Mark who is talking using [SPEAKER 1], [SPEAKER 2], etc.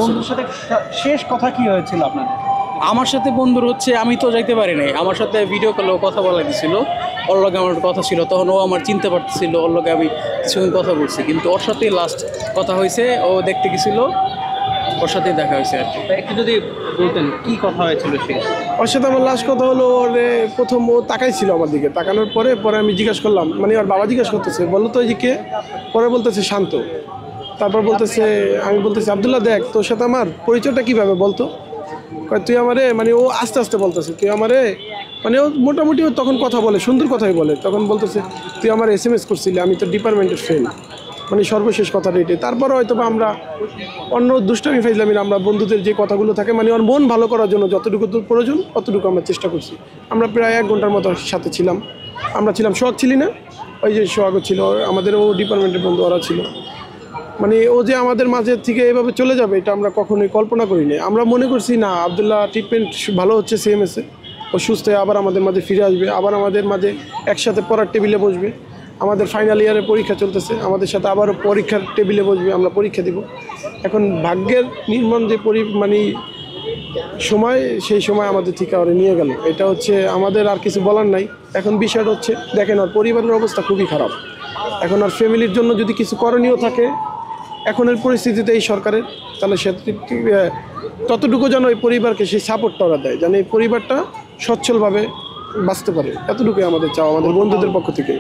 [SPEAKER 1] বন্ধুর সাথে শেষ কথা কি হয়েছিল আপনাদের?
[SPEAKER 2] আমার সাথে বন্ধুর হচ্ছে আমি তো যাইতে পারি নাই, আমার সাথে ভিডিও কলেও কথা বলা গেছিল, ওর লগে আমার কথা ছিল, তখন ও আমার চিনতে পারতেছিল, ওর লগে আমি কিছুক্ষণ কথা বলছি, কিন্তু ওর সাথেই লাস্ট কথা হয়েছে, ও দেখতে গেছিলো, ওর সাথেই দেখা হয়েছে আর কি।
[SPEAKER 1] একটু যদি বলতেন কি কথা হয়েছিল শেষ?
[SPEAKER 3] ওর সাথে আমার লাস্ট কথা হলো, ওরে প্রথম ও তাকাইছিল আমার দিকে, তাকানোর পরে পরে আমি জিজ্ঞাসা করলাম, মানে ওর বাবা জিজ্ঞাসা করতেছে বললো তো এই যে কে, পরে বলতেছে শান্ত। তারপর বলতেছে, আমি বলতেছি আবদুল্লাহ দেখ তোর সাথে আমার পরিচয়টা কীভাবে বলতো, কয় তুই আমারে, মানে ও আস্তে আস্তে বলতেছে তুই আমারে, মানে ও মোটামুটি ও তখন কথা বলে, সুন্দর কথাই বলে, তখন বলতেছে তুই আমার SMS করছিলি, আমি তো ডিপার্টমেন্টের ফ্রেন্ড, মানে সর্বশেষ কথাটা এটাই। তারপরে হয়তো বা আমরা অন্য দুষ্টামি ফাইজলামি আমরা বন্ধুদের যে কথাগুলো থাকে, মানে ওর মন ভালো করার জন্য যতটুকু প্রয়োজন ততটুকু আমরা চেষ্টা করছি। আমরা প্রায় 1 ঘন্টার মতো সাথে ছিলাম, আমরা ছিলাম, সোহাগ ছিলি না, ওই যে সোহাগও ছিল, আমাদের ও ডিপার্টমেন্টের বন্ধু ওরা ছিল। মানে ও যে আমাদের মাঝে থেকে এভাবে চলে যাবে এটা আমরা কখনোই কল্পনা করিনি। আমরা মনে করছি না আবদুল্লাহ ট্রিটমেন্ট ভালো হচ্ছে CMS-এ, ও সুস্থ হয়ে আবার আমাদের মাঝে ফিরে আসবে, আবার আমাদের মাঝে একসাথে পড়ার টেবিলে বসবে। আমাদের ফাইনাল ইয়ারে পরীক্ষা চলতেছে, আমাদের সাথে আবারও পরীক্ষার টেবিলে বসবে, আমরা পরীক্ষা দিব। এখন ভাগ্যের নির্মম যে মানে সময়, সেই সময় আমাদের থেকে ওরা নিয়ে গেল, এটা হচ্ছে আমাদের আর কিছু বলার নাই। এখন বিষয়টা হচ্ছে দেখেন ওর পরিবারের অবস্থা খুবই খারাপ, এখন আর ফ্যামিলির জন্য যদি কিছু করণীয় থাকে এখনের পরিস্থিতিতে এই সরকারের, তাহলে সে ততটুকু যেন এই পরিবারকে সেই সাপোর্টটা ওরা দেয়, যেন এই পরিবারটা সচ্ছলভাবে বাঁচতে পারে, এতটুকুই আমাদের চাও আমাদের বন্ধুদের পক্ষ থেকে।